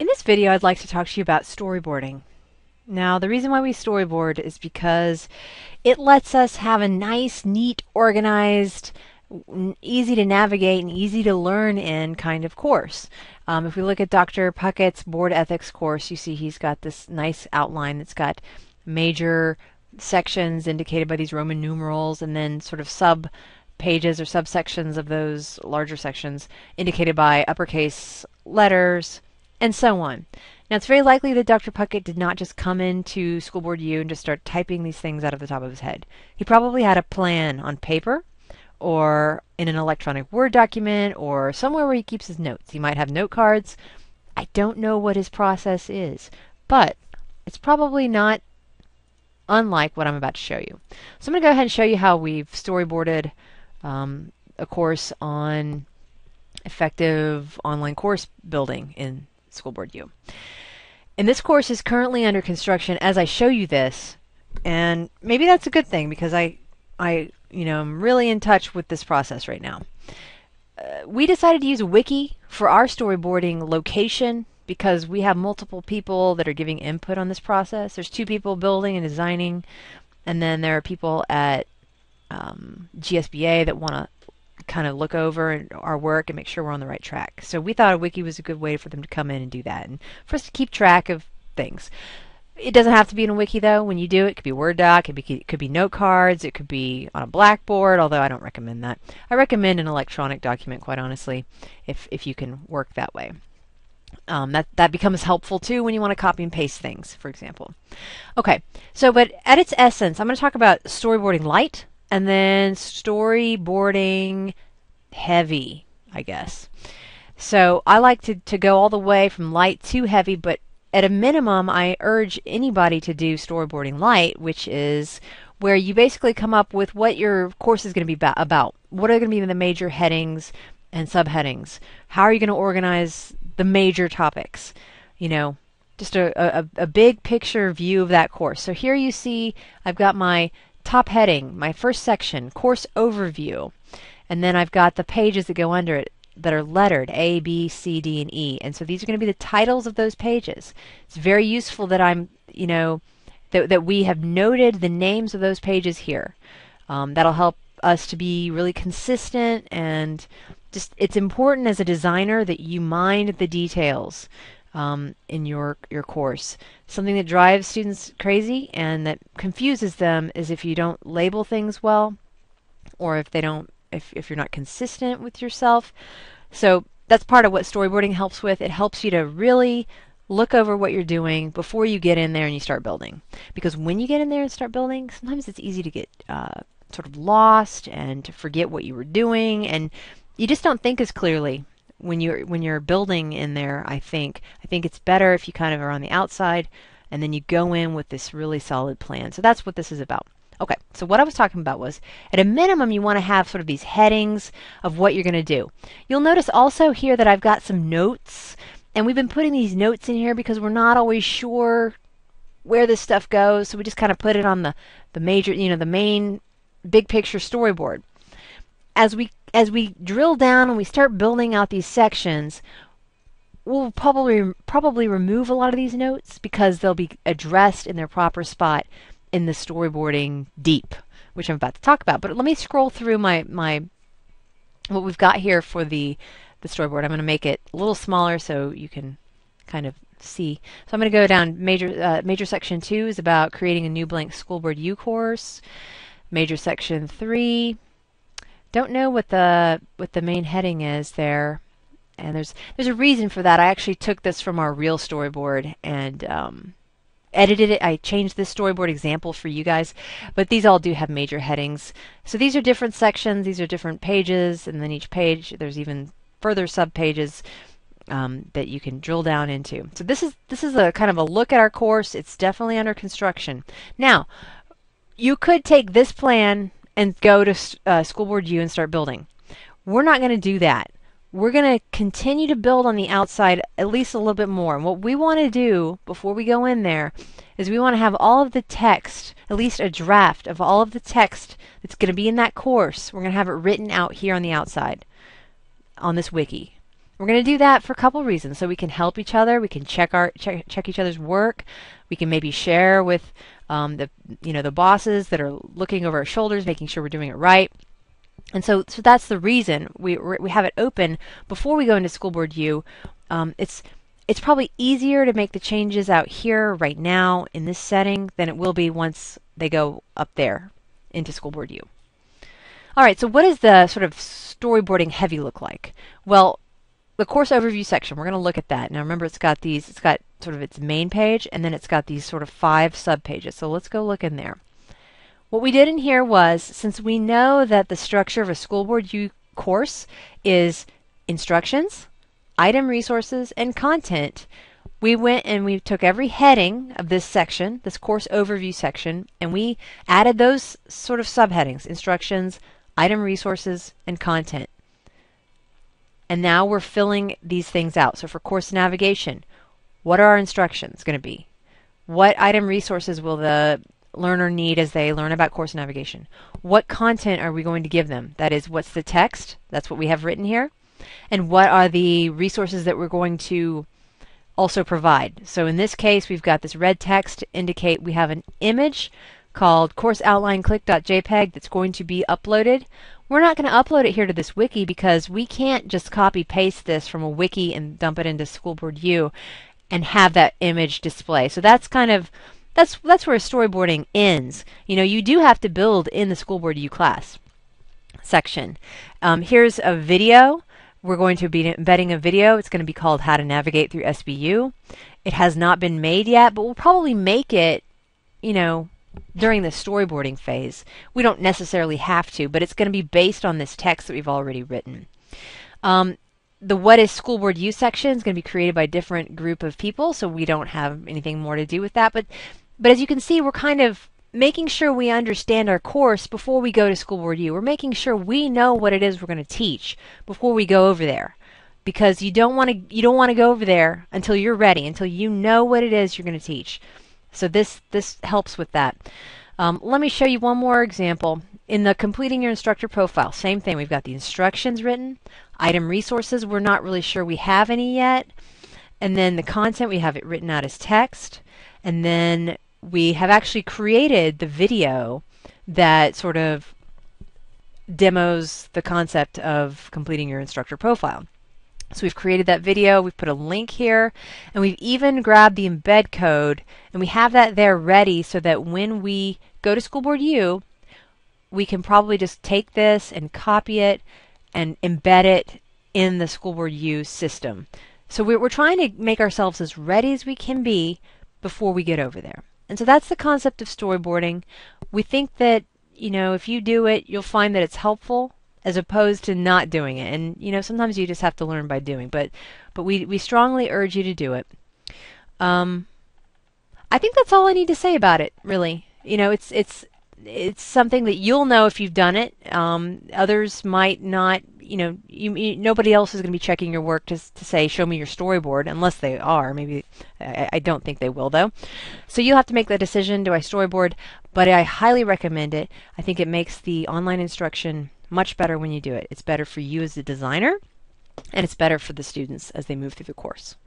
In this video, I'd like to talk to you about storyboarding. Now, the reason why we storyboard is because it lets us have a nice, neat, organized, easy to navigate and easy to learn in kind of course. If we look at Dr. Puckett's board ethics course, you see he's got this nice outline that's got major sections indicated by these Roman numerals and then sort of sub pages or subsections of those larger sections indicated by uppercase letters and so on. Now, it's very likely that Dr. Puckett did not just come into School Board U and just start typing these things out of the top of his head. He probably had a plan on paper or in an electronic Word document or somewhere where he keeps his notes. He might have note cards. I don't know what his process is, but it's probably not unlike what I'm about to show you. So I'm going to go ahead and show you how we've storyboarded a course on effective online course building in School Board U. And this course is currently under construction as I show you this, and maybe that's a good thing because I'm really in touch with this process right now. We decided to use a wiki for our storyboarding location because we have multiple people that are giving input on this process. There's 2 people building and designing, and then there are people at GSBA that want to kind of look over our work and make sure we're on the right track. So we thought a wiki was a good way for them to come in and do that and for us to keep track of things. It doesn't have to be in a wiki though. When you do it, it could be Word doc, it could be note cards, it could be on a blackboard, although I don't recommend that. I recommend an electronic document, quite honestly, if you can work that way. That becomes helpful too when you want to copy and paste things, for example. Okay, so but at its essence, I'm going to talk about storyboarding light and then storyboarding heavy, I guess. So I like to go all the way from light to heavy, but at a minimum, I urge anybody to do storyboarding light, which is where you basically come up with what your course is going to be about. What are going to be the major headings and subheadings? How are you going to organize the major topics? You know, just a big picture view of that course. So here you see I've got my top heading, my first section, course overview, and then I've got the pages that go under it that are lettered A, B, C, D, and E. And so these are going to be the titles of those pages. It's very useful that that we have noted the names of those pages here. That'll help us to be really consistent, and just it's important as a designer that you mind the details in your course. Something that drives students crazy and that confuses them is if you don't label things well, or if you're not consistent with yourself. So that's part of what storyboarding helps with. It helps you to really look over what you're doing before you get in there and you start building. Because when you get in there and start building, sometimes it's easy to get sort of lost and to forget what you were doing, and you just don't think as clearly when you're building in there. I think it's better if you kind of are on the outside and then you go in with this really solid plan. So that's what this is about. Okay, so what I was talking about was, at a minimum, you want to have sort of these headings of what you're going to do. You'll notice also here that I've got some notes, and we've been putting these notes in here because we're not always sure where this stuff goes, so we just kind of put it on the major, the main big picture storyboard. As we drill down and we start building out these sections, we'll probably remove a lot of these notes because they'll be addressed in their proper spot in the storyboarding deep, which I'm about to talk about. But let me scroll through my what we've got here for the storyboard. I'm going to make it a little smaller so you can kind of see. So I'm going to go down major section 2 is about creating a new blank School Board U course. Major section 3, don't know what the main heading is there, and there's a reason for that. I actually took this from our real storyboard and edited it. I changed this storyboard example for you guys, but these all do have major headings. So these are different sections, these are different pages, and then each page there's even further sub pages that you can drill down into. So this is a kind of a look at our course. It's definitely under construction. Now, you could take this plan and go to School Board U and start building. We're not going to do that. We're going to continue to build on the outside at least a little bit more. And what we want to do before we go in there is we want to have all of the text, at least a draft of all of the text that's going to be in that course. We're going to have it written out here on the outside on this wiki. We're going to do that for a couple reasons. So we can help each other, we can check each other's work, we can maybe share with the bosses that are looking over our shoulders, making sure we're doing it right. And so that's the reason we have it open before we go into School Board U. It's probably easier to make the changes out here right now in this setting than it will be once they go up there into School Board U. All right, so what does the sort of storyboarding heavy look like? Well, the course overview section, we're going to look at that. Now remember, it's got sort of its main page, and then it's got these sort of 5 sub-pages. So let's go look in there. What we did in here was, since we know that the structure of a School Board U course is instructions, item resources, and content, we went and we took every heading of this section, this course overview section, and we added those sort of subheadings, instructions, item resources, and content. And now we're filling these things out. So for course navigation, what are our instructions going to be? What item resources will the learner need as they learn about course navigation? What content are we going to give them? That is, what's the text? That's what we have written here. And what are the resources that we're going to also provide? So in this case, we've got this red text to indicate we have an image called course outline click.jpg that's going to be uploaded. We're not going to upload it here to this wiki because we can't just copy paste this from a wiki and dump it into School Board U and have that image display. So that's kind of that's where storyboarding ends. You do have to build in the School Board U class section. Here's a video. We're going to be embedding a video. It's going to be called How to Navigate Through SBU. It has not been made yet, but we'll probably make it, during the storyboarding phase. We don't necessarily have to, but it's going to be based on this text that we've already written. The What is School Board U section is going to be created by a different group of people, so we don't have anything more to do with that. But as you can see, we're kind of making sure we understand our course before we go to School Board U. We're making sure we know what it is we're going to teach before we go over there, because you don't want to go over there until you're ready, until you know what it is you're going to teach. So this helps with that. Let me show you one more example. In the completing your instructor profile, same thing. We've got the instructions written, item resources, we're not really sure we have any yet, and then the content, we have it written out as text, and then we have actually created the video that sort of demos the concept of completing your instructor profile. So we've created that video, we've put a link here, and we've even grabbed the embed code, and we have that there ready so that when we go to School Board U, we can probably just take this and copy it and embed it in the School Board U system. So we're trying to make ourselves as ready as we can be before we get over there. And so that's the concept of storyboarding. We think that, if you do it, you'll find that it's helpful as opposed to not doing it. And, sometimes you just have to learn by doing. But we strongly urge you to do it. I think that's all I need to say about it, really. It's something that you'll know if you've done it. Others might not. Nobody else is going to be checking your work to say, show me your storyboard, unless they are. Maybe I don't think they will, though. So you'll have to make the decision, do I storyboard? But I highly recommend it. I think it makes the online instruction much better when you do it. It's better for you as a designer, and it's better for the students as they move through the course.